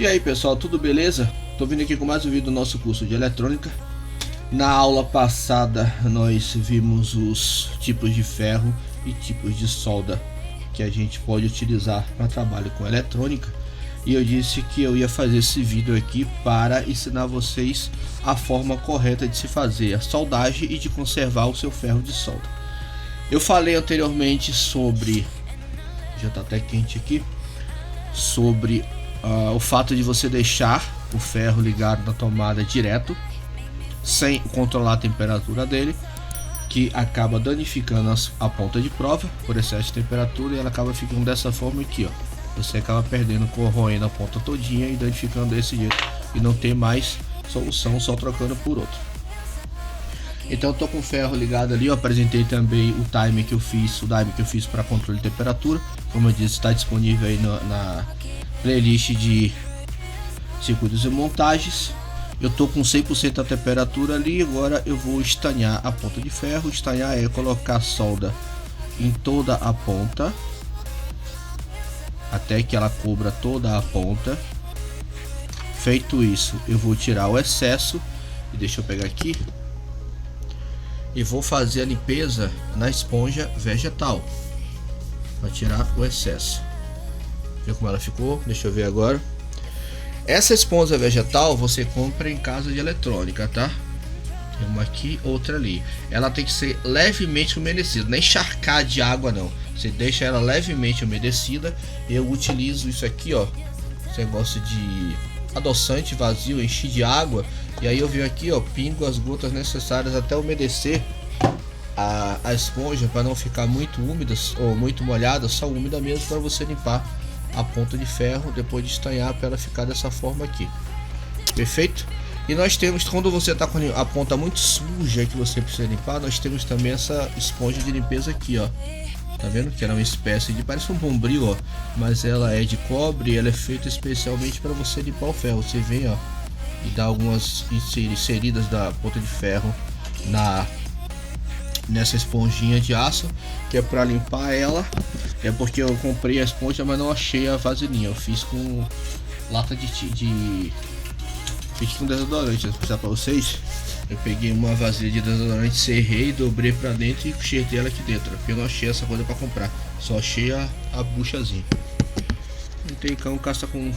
E aí pessoal, tudo beleza? Tô vindo aqui com mais um vídeo do nosso curso de eletrônica. Na aula passada nós vimos os tipos de ferro e tipos de solda que a gente pode utilizar para trabalho com eletrônica. E eu disse que eu ia fazer esse vídeo aqui para ensinar vocês a forma correta de se fazer a soldagem e de conservar o seu ferro de solda. Eu falei anteriormente sobre, já tá até quente aqui, sobre o fato de você deixar o ferro ligado na tomada direto, sem controlar a temperatura dele, que acaba danificando a ponta de prova por excesso de temperatura, e ela acaba ficando dessa forma aqui, ó. Você acaba perdendo, corroendo a ponta todinha e danificando desse jeito, e não tem mais solução só trocando por outro. Então eu tô com o ferro ligado ali. Eu apresentei também o timer que eu fiz, para controle de temperatura. Como eu disse, está disponível aí na playlist de circuitos e montagens. Eu tô com 100% a temperatura ali. Agora eu vou estanhar a ponta de ferro. Estanhar é colocar solda em toda a ponta, até que ela cubra toda a ponta. Feito isso, eu vou tirar o excesso, e deixa eu pegar aqui, e vou fazer a limpeza na esponja vegetal para tirar o excesso. Viu como ela ficou? Deixa eu ver agora. Essa esponja vegetal você compra em casa de eletrônica, tá? Tem uma aqui, outra ali. Ela tem que ser levemente umedecida, nem encharcar de água não. Você deixa ela levemente umedecida. Eu utilizo isso aqui, ó, esse negócio de adoçante vazio, enchi de água, e aí eu venho aqui, ó, pingo as gotas necessárias até umedecer a esponja, para não ficar muito úmida ou muito molhada, só úmida mesmo, para você limpar a ponta de ferro depois de estanhar, para ela ficar dessa forma aqui. Perfeito? E nós temos, quando você está com a ponta muito suja que você precisa limpar, nós temos também essa esponja de limpeza aqui, ó. Tá vendo que ela é uma espécie de, parece um bombril, ó, mas ela é de cobre e ela é feita especialmente para você limpar o ferro. Você vem, ó, e dá algumas inseridas da ponta de ferro nessa esponjinha de aço, que é para limpar ela. É porque eu comprei a esponja, mas não achei a vaselina. Eu fiz com lata fiz com desodorante. Vou mostrar para vocês. Eu peguei uma vasilha de desodorante, serrei, dobrei pra dentro e enxertei ela aqui dentro, porque eu não achei essa coisa pra comprar, só achei a buchazinha. Não tem cão caça com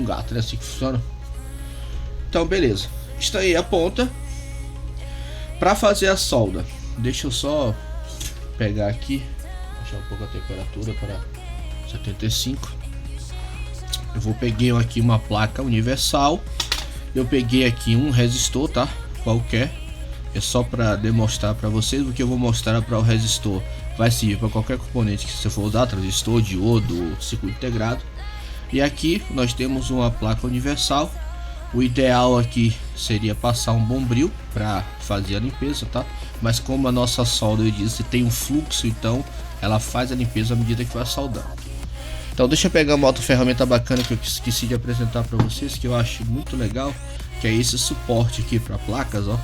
gato, né? Assim que funciona. Então beleza, está aí a ponta. Pra fazer a solda, deixa eu só pegar aqui, baixar um pouco a temperatura para 75. Eu peguei aqui uma placa universal. Eu peguei aqui um resistor, tá? Qualquer, é só para demonstrar para vocês. O que eu vou mostrar para o resistor vai servir para qualquer componente que você for usar, transistor, diodo, circuito integrado. E aqui nós temos uma placa universal. O ideal aqui seria passar um bombril para fazer a limpeza, tá? Mas como a nossa solda, eu disse, tem um fluxo, então ela faz a limpeza à medida que vai soldando. Então deixa eu pegar uma outra ferramenta bacana que eu esqueci de apresentar para vocês, que eu acho muito legal, que é esse suporte aqui para placas, ó,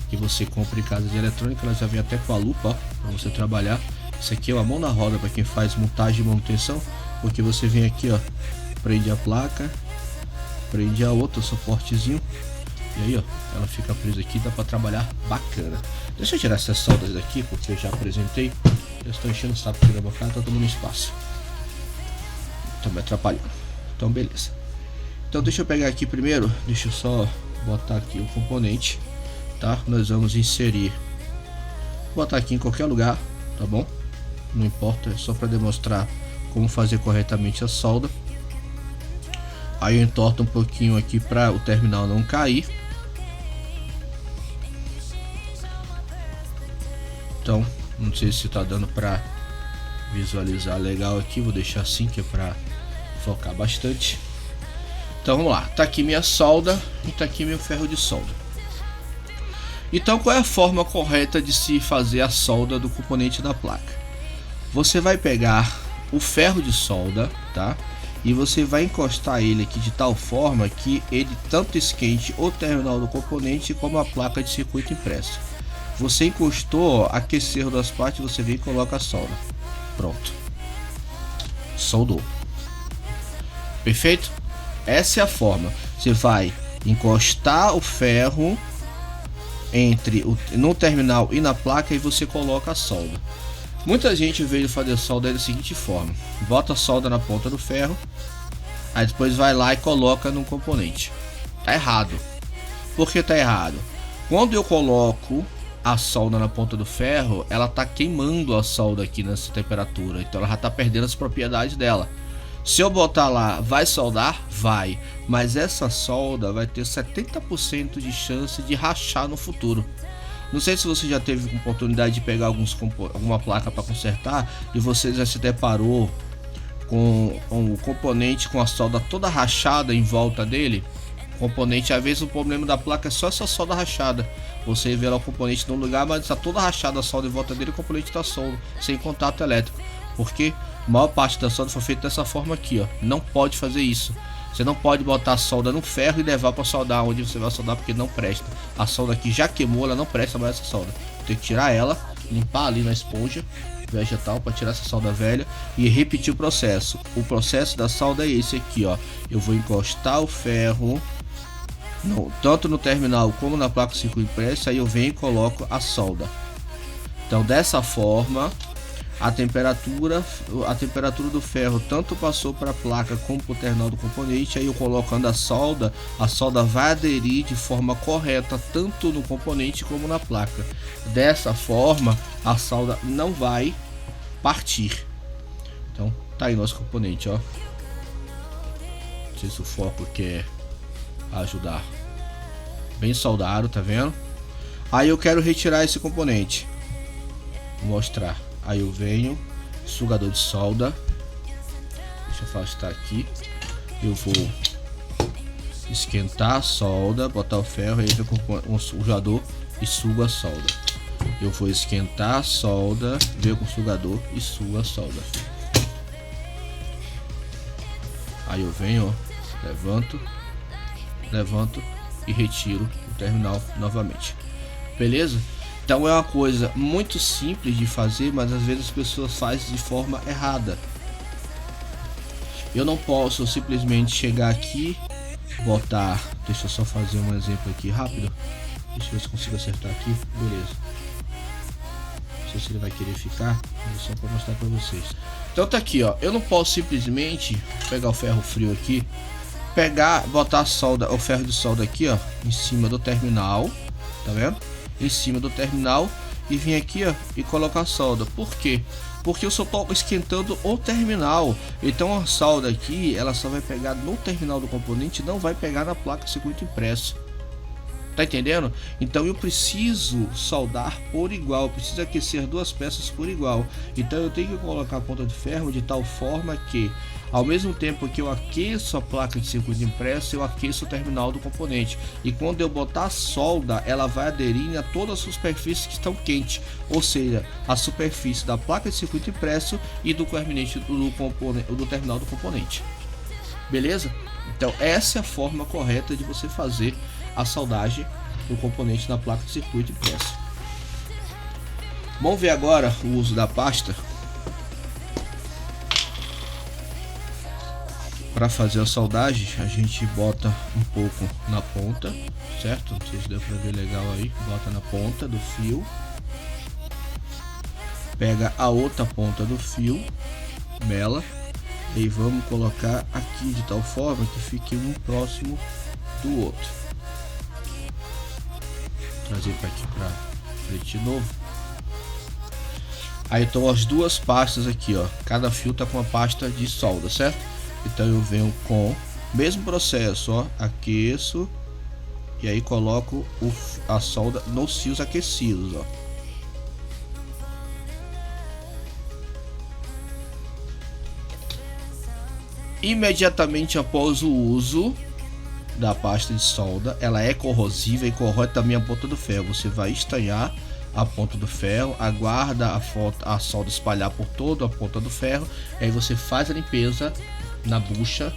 que você compra em casa de eletrônica. Ela já vem até com a lupa, ó, para você trabalhar. Isso aqui é uma mão na roda para quem faz montagem e manutenção, porque você vem aqui, ó, prende a placa, prende a outra suportezinho, e aí, ó, ela fica presa aqui, dá para trabalhar bacana. Deixa eu tirar essas soldas daqui, porque eu já apresentei. Eu estou enchendo o saco aqui da minha cara, tá tomando espaço. Tá me atrapalhando. Então beleza. Então deixa eu pegar aqui primeiro. Deixa eu só botar aqui o componente, tá? Nós vamos inserir. Vou botar aqui em qualquer lugar, tá bom? Não importa, é só para demonstrar como fazer corretamente a solda. Aí eu entorto um pouquinho aqui para o terminal não cair. Então, não sei se tá dando para visualizar legal aqui. Vou deixar assim, que é para focar bastante. Então vamos lá, tá aqui minha solda e tá aqui meu ferro de solda. Então qual é a forma correta de se fazer a solda do componente da placa? Você vai pegar o ferro de solda, tá? E você vai encostar ele aqui de tal forma que ele tanto esquente o terminal do componente como a placa de circuito impresso. Você encostou, aqueceu das partes, você vem e coloca a solda. Pronto. Soldou. Perfeito? Essa é a forma. Você vai encostar o ferro no terminal e na placa e você coloca a solda. Muita gente veio fazer solda da seguinte forma: bota a solda na ponta do ferro, aí depois vai lá e coloca no componente. Tá errado. Por que tá errado? Quando eu coloco a solda na ponta do ferro, ela tá queimando a solda aqui nessa temperatura, então ela já tá perdendo as propriedades dela. Se eu botar lá, vai soldar? Vai, mas essa solda vai ter 70% de chance de rachar no futuro. Não sei se você já teve oportunidade de pegar alguma placa para consertar e você já se deparou com o componente com a solda toda rachada em volta dele. O componente, às vezes o problema da placa é só essa solda rachada. Você vê lá o componente no lugar, mas está toda rachada a solda em volta dele, o componente está solto, sem contato elétrico. Porque a maior parte da solda foi feita dessa forma aqui, ó. Não pode fazer isso. Você não pode botar a solda no ferro e levar para soldar onde você vai soldar, porque não presta. A solda aqui já queimou, ela não presta mais essa solda. Tem que tirar ela, limpar ali na esponja vegetal para tirar essa solda velha e repetir o processo. O processo da solda é esse aqui, ó. Eu vou encostar o ferro tanto no terminal como na placa de circuito impresso, aí eu venho e coloco a solda. Então dessa forma a temperatura do ferro tanto passou para a placa como para o terminal do componente. Aí eu colocando a solda vai aderir de forma correta tanto no componente como na placa. Dessa forma a solda não vai partir. Então tá aí nosso componente, ó. Não sei se o foco quer ajudar. Bem soldado, tá vendo? Aí eu quero retirar esse componente. Vou mostrar. Aí eu venho, sugador de solda. Deixa eu afastar aqui. Eu vou esquentar a solda, botar o ferro, aí eu com um sugador e sugo a solda. Eu vou esquentar a solda, venho com o sugador e sugo a solda. Aí eu venho, ó, levanto e retiro o terminal novamente. Beleza? Então é uma coisa muito simples de fazer, mas às vezes as pessoas fazem de forma errada. Eu não posso simplesmente chegar aqui, botar... Deixa eu só fazer um exemplo aqui rápido. Deixa eu ver se consigo acertar aqui. Beleza. Não sei se ele vai querer ficar, mas só para mostrar para vocês. Então tá aqui, ó. Eu não posso simplesmente pegar o ferro frio aqui, botar a solda, o ferro de solda aqui, ó, em cima do terminal, tá vendo? Em cima do terminal e vir aqui, ó, e colocar a solda. Por quê? Porque eu só tô esquentando o terminal. Então a solda aqui, ela só vai pegar no terminal do componente, não vai pegar na placa de circuito impresso. Tá entendendo? Então eu preciso soldar por igual, preciso aquecer duas peças por igual. Então eu tenho que colocar a ponta de ferro de tal forma que, ao mesmo tempo que eu aqueço a placa de circuito impresso, eu aqueço o terminal do componente. E quando eu botar a solda, ela vai aderir a todas as superfícies que estão quentes, ou seja, a superfície da placa de circuito impresso e do do terminal do componente. Beleza? Então essa é a forma correta de você fazer a soldagem do componente na placa de circuito impresso. Vamos ver agora o uso da pasta. Para fazer a soldagem, a gente bota um pouco na ponta, certo? Não sei se deu para ver legal aí. Bota na ponta do fio, pega a outra ponta do fio, mela, e vamos colocar aqui de tal forma que fique um próximo do outro. Trazer para aqui para frente de novo. Aí estão as duas pastas aqui, ó. Cada fio tá com uma pasta de solda, certo? Então eu venho com o mesmo processo, ó. Aqueço e aí coloco a solda nos fios aquecidos, ó. Imediatamente após o uso da pasta de solda, ela é corrosiva e corrói também a ponta do ferro. Você vai estanhar a ponta do ferro, aguarda a solda espalhar por toda a ponta do ferro, e aí você faz a limpeza na bucha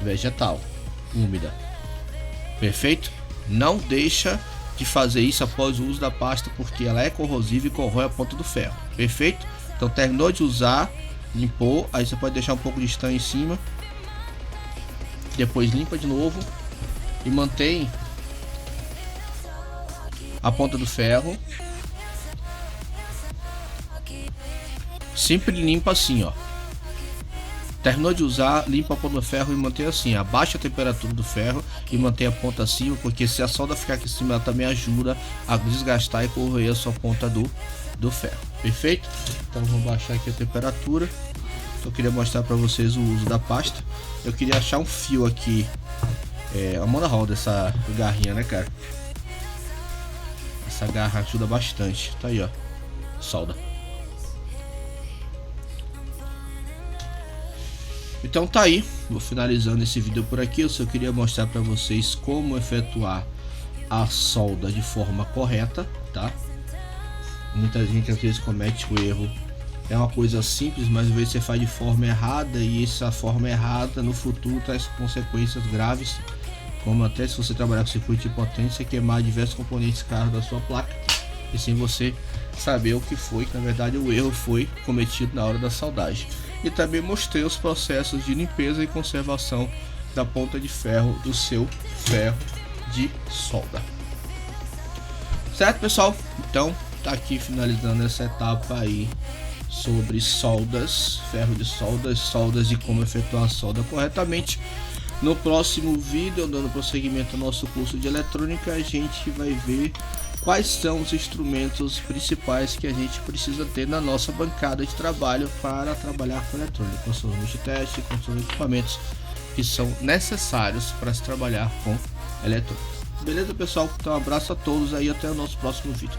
vegetal úmida. Perfeito? Não deixa de fazer isso após o uso da pasta, porque ela é corrosiva e corrói a ponta do ferro. Perfeito? Então terminou de usar, limpou, aí você pode deixar um pouco de estanho em cima depois limpa de novo e mantém a ponta do ferro sempre limpa assim, ó. Terminou de usar, limpa a ponta do ferro e mantém assim, abaixa a temperatura do ferro e mantém a ponta acima, porque se a solda ficar aqui em cima, ela também ajuda a desgastar e corroer a sua ponta do ferro, perfeito? Então vamos baixar aqui a temperatura. Eu queria mostrar para vocês o uso da pasta. Eu queria achar um fio aqui, a mão na roda, essa garrinha, né, cara? Essa garra ajuda bastante, tá aí, ó, solda. Então tá aí, vou finalizando esse vídeo por aqui. Eu só queria mostrar para vocês como efetuar a solda de forma correta, tá? Muita gente às vezes comete o erro, é uma coisa simples, mas às vezes você faz de forma errada e essa forma errada no futuro traz consequências graves, como até se você trabalhar com circuito de potência, queimar diversos componentes caros da sua placa e sem você saber o que foi, que na verdade o erro foi cometido na hora da soldagem. E também mostrei os processos de limpeza e conservação da ponta de ferro do seu ferro de solda. Certo, pessoal? Então tá aqui finalizando essa etapa aí sobre soldas, ferro de soldas, soldas e como efetuar a solda corretamente. No próximo vídeo, dando prosseguimento ao nosso curso de eletrônica, a gente vai ver quais são os instrumentos principais que a gente precisa ter na nossa bancada de trabalho para trabalhar com eletrônica, com soluções de teste, com os equipamentos que são necessários para se trabalhar com eletrônica. Beleza, pessoal? Então um abraço a todos aí, até o nosso próximo vídeo.